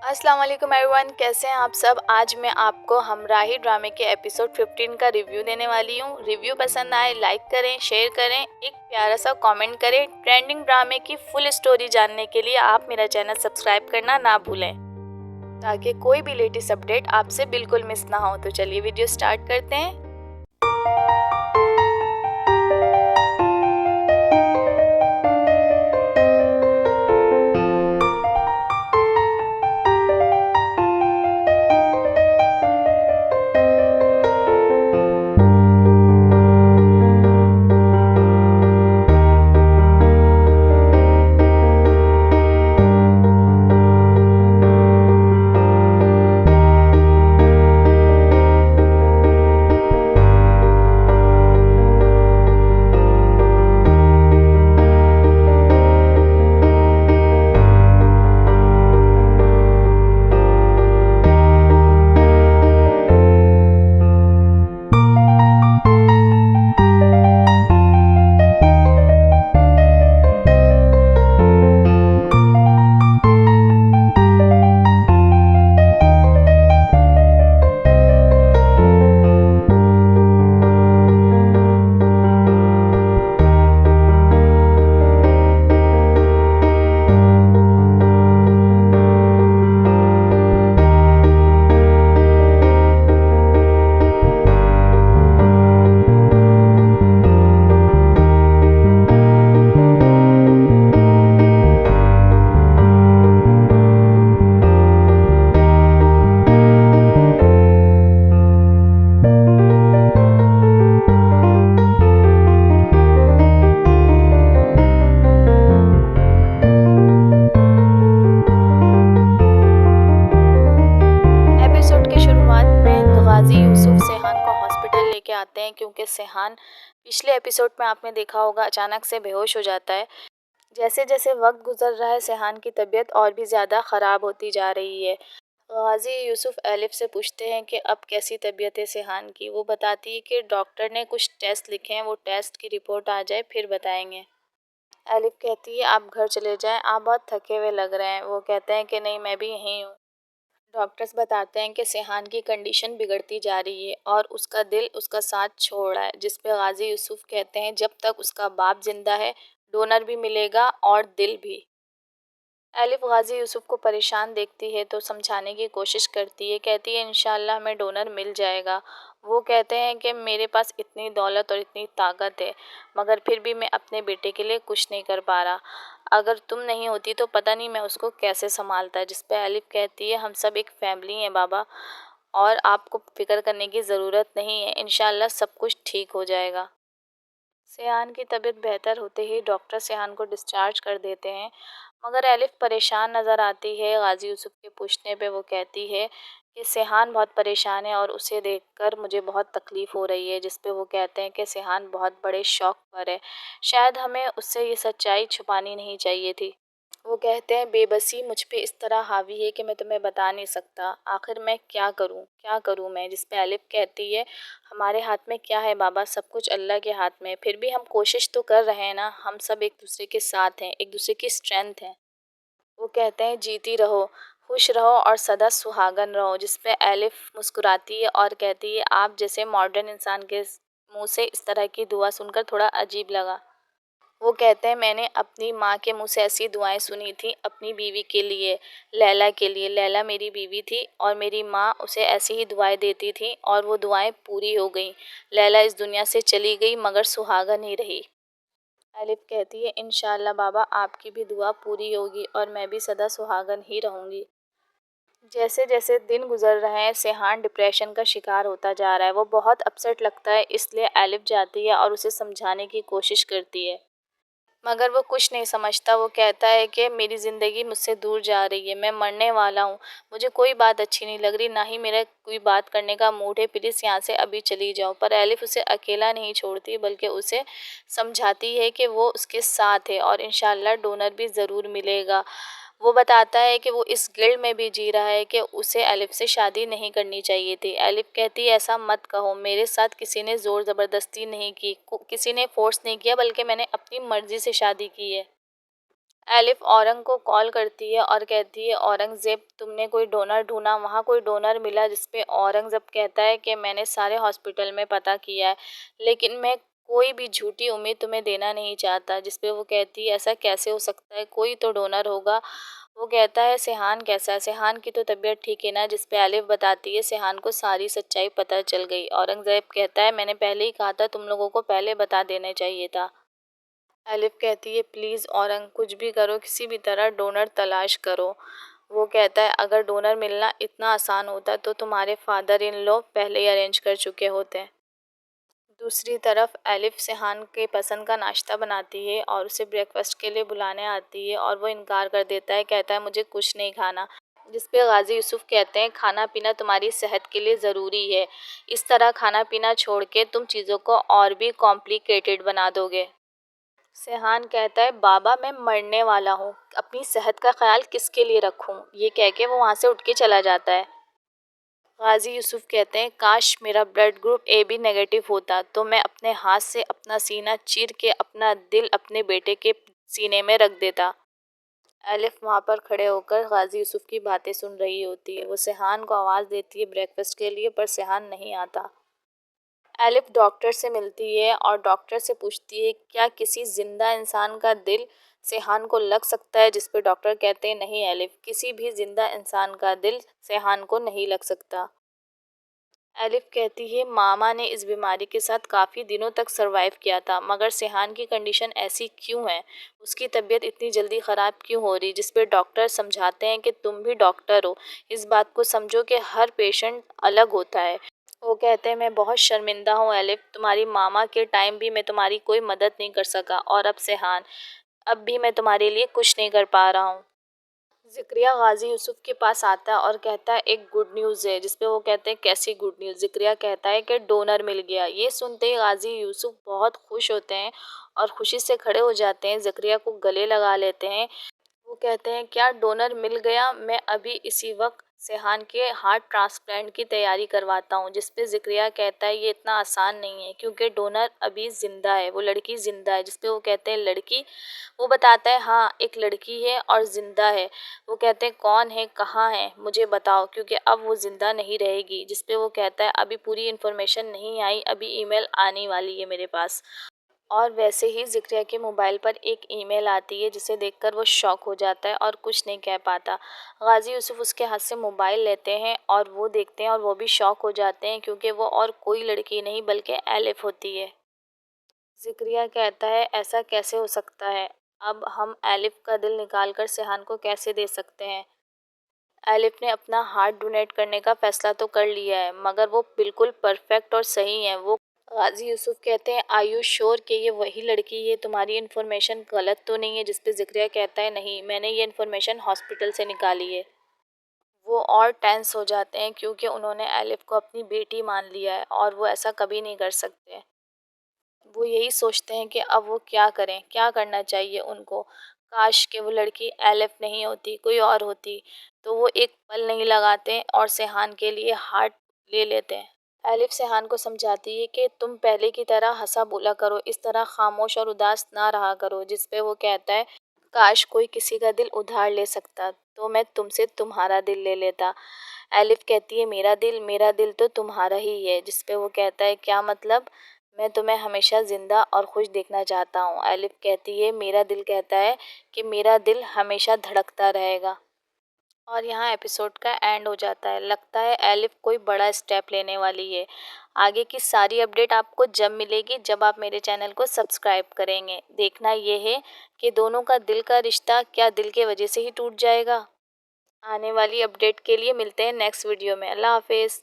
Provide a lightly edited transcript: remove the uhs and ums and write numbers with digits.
अस्सलाम वालेकुम एवरीवन, कैसे हैं आप सब। आज मैं आपको हमराही ड्रामे के एपिसोड 15 का रिव्यू देने वाली हूँ। रिव्यू पसंद आए लाइक करें, शेयर करें, एक प्यारा सा कमेंट करें। ट्रेंडिंग ड्रामे की फुल स्टोरी जानने के लिए आप मेरा चैनल सब्सक्राइब करना ना भूलें, ताकि कोई भी लेटेस्ट अपडेट आपसे बिल्कुल मिस ना हो। तो चलिए वीडियो स्टार्ट करते हैं। एपिसोड की शुरुआत में गाजी यूसुफ सेहान को हॉस्पिटल लेके आते हैं, क्योंकि सेहान पिछले एपिसोड में आपने देखा होगा अचानक से बेहोश हो जाता है। जैसे जैसे वक्त गुजर रहा है, सेहान की तबीयत और भी ज़्यादा ख़राब होती जा रही है। गाजी यूसुफ एलिफ से पूछते हैं कि अब कैसी तबीयत है सेहान की। वो बताती है कि डॉक्टर ने कुछ टेस्ट लिखे हैं, वो टेस्ट की रिपोर्ट आ जाए फिर बताएंगे। एलिफ कहती है आप घर चले जाएं, आप बहुत थके हुए लग रहे हैं। वो कहते हैं कि नहीं, मैं भी यहीं हूँ। डॉक्टर्स बताते हैं कि सेहान की कंडीशन बिगड़ती जा रही है और उसका दिल उसका साथ छोड़ रहा है, जिस पे गाजी यूसुफ कहते हैं जब तक उसका बाप जिंदा है डोनर भी मिलेगा और दिल भी। एलिफ गाजी यूसुफ को परेशान देखती है तो समझाने की कोशिश करती है। कहती है इंशाल्लाह हमें डोनर मिल जाएगा। वो कहते हैं कि मेरे पास इतनी दौलत और इतनी ताकत है, मगर फिर भी मैं अपने बेटे के लिए कुछ नहीं कर पा रहा। अगर तुम नहीं होती तो पता नहीं मैं उसको कैसे संभालता। जिस पे एलिफ कहती है हम सब एक फैमिली हैं बाबा, और आपको फिक्र करने की ज़रूरत नहीं है, इंशाल्लाह सब कुछ ठीक हो जाएगा। सेहान की तबीयत बेहतर होते ही डॉक्टर सेहान को डिस्चार्ज कर देते हैं, मगर एलिफ परेशान नज़र आती है। गाजी यूसुफ के पूछने पे वो कहती है कि सेहान बहुत परेशान है और उसे देखकर मुझे बहुत तकलीफ़ हो रही है। जिस पे वो कहते हैं कि सेहान बहुत बड़े शौक पर है, शायद हमें उससे ये सच्चाई छुपानी नहीं चाहिए थी। वो कहते हैं बेबसी मुझ पे इस तरह हावी है कि मैं तुम्हें बता नहीं सकता। आखिर मैं क्या करूँ मैं। जिस पे एलिफ कहती है हमारे हाथ में क्या है बाबा, सब कुछ अल्लाह के हाथ में है। फिर भी हम कोशिश तो कर रहे हैं ना, हम सब एक दूसरे के साथ हैं, एक दूसरे की स्ट्रेंथ है। वो कहते हैं जीती रहो, खुश रहो और सदा सुहागन रहो। जिस पे एलिफ मुस्कुराती है और कहती है आप जैसे मॉडर्न इंसान के मुंह से इस तरह की दुआ सुनकर थोड़ा अजीब लगा। वो कहते हैं मैंने अपनी माँ के मुंह से ऐसी दुआएं सुनी थी अपनी बीवी के लिए, लैला के लिए। लैला मेरी बीवी थी और मेरी माँ उसे ऐसी ही दुआएं देती थी और वो दुआएं पूरी हो गईं। लैला इस दुनिया से चली गई मगर सुहागन ही रही। एलिफ कहती है इंशाल्लाह बाबा आपकी भी दुआ पूरी होगी और मैं भी सदा सुहागन ही रहूंगी। जैसे जैसे दिन गुजर रहे हैं सेहान डिप्रेशन का शिकार होता जा रहा है। वो बहुत अपसेट लगता है, इसलिए एलिफ जाती है और उसे समझाने की कोशिश करती है, मगर वो कुछ नहीं समझता। वो कहता है कि मेरी ज़िंदगी मुझसे दूर जा रही है, मैं मरने वाला हूँ, मुझे कोई बात अच्छी नहीं लग रही, ना ही मेरा कोई बात करने का मूड है, प्लीज़ यहाँ से अभी चली जाओ। पर एलिफ उसे अकेला नहीं छोड़ती, बल्कि उसे समझाती है कि वो उसके साथ है और इंशाल्लाह डोनर भी ज़रूर मिलेगा। वो बताता है कि वो इस गिल्ड में भी जी रहा है कि उसे एलिफ से शादी नहीं करनी चाहिए थी। एलिफ कहती है ऐसा मत कहो, मेरे साथ किसी ने ज़ोर ज़बरदस्ती नहीं की, किसी ने फोर्स नहीं किया, बल्कि मैंने अपनी मर्ज़ी से शादी की है। एलिफ औरंग को कॉल करती है और कहती है, औरंगज़ेब तुमने कोई डोनर ढूंढा? वहाँ कोई डोनर मिला? जिस पे औरंगज़ेब कहता है कि मैंने सारे हॉस्पिटल में पता किया है, लेकिन मैं कोई भी झूठी उम्मीद तुम्हें देना नहीं चाहता। जिस पे वो कहती है, ऐसा कैसे हो सकता है, कोई तो डोनर होगा। वो कहता है, सेहान कैसा है? सेहान की तो तबीयत ठीक है ना? जिस पे एलिफ बताती है, सेहान को सारी सच्चाई पता चल गई। औरंगज़ेब कहता है, मैंने पहले ही कहा था, तुम लोगों को पहले बता देना चाहिए था। एलिफ कहती है, प्लीज़ औरंग, कुछ भी करो, किसी भी तरह डोनर तलाश करो। वो कहता है, अगर डोनर मिलना इतना आसान होता तो तुम्हारे फादर इन लॉ पहले ही अरेंज कर चुके होते। दूसरी तरफ एलिफ सेहान के पसंद का नाश्ता बनाती है और उसे ब्रेकफास्ट के लिए बुलाने आती है और वो इनकार कर देता है, कहता है मुझे कुछ नहीं खाना। जिस पे गाजी यूसुफ कहते हैं, खाना पीना तुम्हारी सेहत के लिए ज़रूरी है, इस तरह खाना पीना छोड़ के तुम चीज़ों को और भी कॉम्प्लिकेटेड बना दोगे। सेहान कहता है, बाबा मैं मरने वाला हूँ, अपनी सेहत का ख्याल किसके लिए रखूँ? ये कह के वो वहाँ से उठ के चला जाता है। गाजी यूसुफ कहते हैं, काश मेरा blood group A B negative होता तो मैं अपने हाथ से अपना सीना चीर के अपना दिल अपने बेटे के सीने में रख देता। एलिफ वहाँ पर खड़े होकर गाजी यूसुफ की बातें सुन रही होती है। वो सेहान को आवाज़ देती है ब्रेकफास्ट के लिए, पर सेहान नहीं आता। एलिफ डॉक्टर से मिलती है और डॉक्टर से पूछती है, क्या किसी जिंदा इंसान का दिल सेहान को लग सकता है? जिस पे डॉक्टर कहते हैं, नहीं एलिफ, किसी भी जिंदा इंसान का दिल सेहान को नहीं लग सकता। एलिफ कहती है, मामा ने इस बीमारी के साथ काफ़ी दिनों तक सरवाइव किया था, मगर सेहान की कंडीशन ऐसी क्यों है? उसकी तबीयत इतनी जल्दी ख़राब क्यों हो रही? जिस पे डॉक्टर समझाते हैं कि तुम भी डॉक्टर हो, इस बात को समझो कि हर पेशेंट अलग होता है। वो कहते हैं, मैं बहुत शर्मिंदा हूँ एलिफ, तुम्हारी मामा के टाइम भी मैं तुम्हारी कोई मदद नहीं कर सका, और अब सेहान, अब भी मैं तुम्हारे लिए कुछ नहीं कर पा रहा हूँ। ज़िक्रिया गाजी यूसुफ के पास आता है और कहता है, एक गुड न्यूज़ है। जिस पे वो कहते हैं, कैसी गुड न्यूज़? ज़िक्रिया कहता है कि डोनर मिल गया। ये सुनते ही गाजी यूसुफ बहुत खुश होते हैं और खुशी से खड़े हो जाते हैं, ज़िक्रिया को गले लगा लेते हैं। वो कहते हैं, क्या डोनर मिल गया? मैं अभी इसी वक्त सेहान के हार्ट ट्रांसप्लांट की तैयारी करवाता हूँ। जिस पे ज़िक्रिया कहता है, ये इतना आसान नहीं है, क्योंकि डोनर अभी ज़िंदा है, वो लड़की ज़िंदा है। जिस पे वो कहते हैं, लड़की? वो बताता है, हाँ एक लड़की है और ज़िंदा है। वो कहते हैं, कौन है, कहाँ है, मुझे बताओ, क्योंकि अब वो ज़िंदा नहीं रहेगी। जिस पे वो कहता है, अभी पूरी इन्फॉर्मेशन नहीं आई, अभी ईमेल आने वाली है मेरे पास। और वैसे ही ज़िक्रिया के मोबाइल पर एक ईमेल आती है, जिसे देखकर वो शॉक हो जाता है और कुछ नहीं कह पाता। गाजी यूसुफ उसके हाथ से मोबाइल लेते हैं और वो देखते हैं और वो भी शॉक हो जाते हैं, क्योंकि वो और कोई लड़की नहीं बल्कि एलिफ होती है। ज़िक्रिया कहता है, ऐसा कैसे हो सकता है? अब हम एलिफ का दिल निकाल कर सेहान को कैसे दे सकते हैं? एलिफ ने अपना हार्ट डोनेट करने का फैसला तो कर लिया है, मगर वो बिल्कुल परफेक्ट और सही है। वो गाजी यूसुफ कहते हैं, आर यू श्योर कि ये वही लड़की है? तुम्हारी इन्फॉर्मेशन गलत तो नहीं है? जिस पे ज़िक्रिया कहता है, नहीं, मैंने ये इन्फॉर्मेशन हॉस्पिटल से निकाली है। वो और टेंस हो जाते हैं, क्योंकि उन्होंने एलिफ को अपनी बेटी मान लिया है और वो ऐसा कभी नहीं कर सकते। वो यही सोचते हैं कि अब वो क्या करें, क्या करना चाहिए उनको। काश कि वो लड़की एलिफ नहीं होती, कोई और होती। तो वो एक पल नहीं लगाते और सेहान के लिए हार्ट ले लेते हैं। एलिफ सेहान को समझाती है कि तुम पहले की तरह हंसा बोला करो, इस तरह खामोश और उदास ना रहा करो। जिस पे वो कहता है, काश कोई किसी का दिल उधार ले सकता तो मैं तुमसे तुम्हारा दिल ले लेता। एलिफ कहती है, मेरा दिल तो तुम्हारा ही है। जिस पे वो कहता है, क्या मतलब? मैं तुम्हें हमेशा जिंदा और खुश देखना चाहता हूँ। एलिफ कहती है, मेरा दिल कहता है कि मेरा दिल हमेशा धड़कता रहेगा। और यहाँ एपिसोड का एंड हो जाता है। लगता है एलिफ कोई बड़ा स्टेप लेने वाली है। आगे की सारी अपडेट आपको जब मिलेगी, जब आप मेरे चैनल को सब्सक्राइब करेंगे। देखना ये है कि दोनों का दिल का रिश्ता क्या दिल के वजह से ही टूट जाएगा। आने वाली अपडेट के लिए मिलते हैं नेक्स्ट वीडियो में। अल्लाह हाफिज़।